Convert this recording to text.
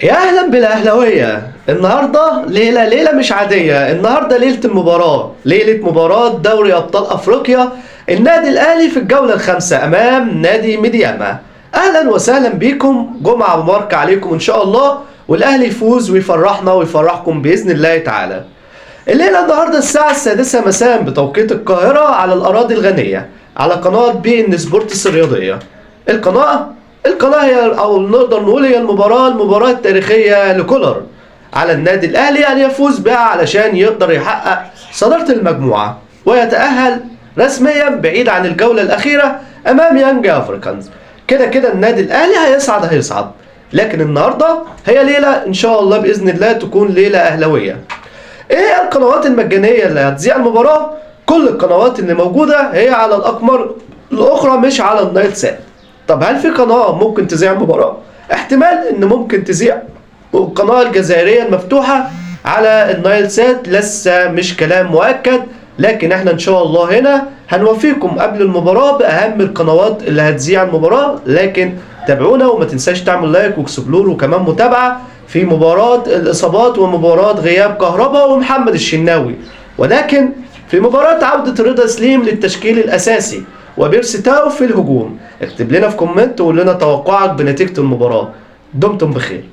يا اهلا بالاهلاويه. النهارده ليله مش عاديه. النهارده ليله المباراه، ليله مباراه دوري ابطال افريقيا. النادي الاهلي في الجوله الخامسه امام نادي ميدياما. اهلا وسهلا بيكم، جمعه مباركه عليكم ان شاء الله، والاهلي يفوز ويفرحنا ويفرحكم باذن الله تعالى. الليله النهارده الساعه السادسة مساء بتوقيت القاهره على الاراضي الغنيه، على قناه بي ان سبورتس الرياضيه. القناة هي، أو نقدر نقول هي المباراة التاريخية لكولر على النادي الأهلي أن يفوز بها علشان يقدر يحقق صدارة المجموعة ويتأهل رسميا بعيد عن الجولة الأخيرة أمام يانج أفريكانز. كده النادي الأهلي هيصعد، لكن النهاردة هي ليلة إن شاء الله بإذن الله تكون ليلة أهلوية. إيه القنوات المجانية اللي هتذيع المباراة؟ كل القنوات اللي موجودة هي على الأقمار الأخرى، مش على النايل سات. طب هل في قناة ممكن تذيع المباراة؟ احتمال ان ممكن تذيع القناة الجزائرية المفتوحة على النايل سات، لسه مش كلام مؤكد، لكن احنا ان شاء الله هنا هنوفيكم قبل المباراة باهم القنوات اللي هتذيع المباراة. لكن تابعونا وما تنساش تعمل لايك واكسبلور وكمان متابعة في مباراة الاصابات ومباراة غياب كهربا ومحمد الشناوي، ولكن في مباراة عودة رضا سليم للتشكيل الاساسي وبيرسي تاو في الهجوم. اكتب لنا في كومنت وقول لنا توقعك بنتيجة المباراة. دمتم بخير.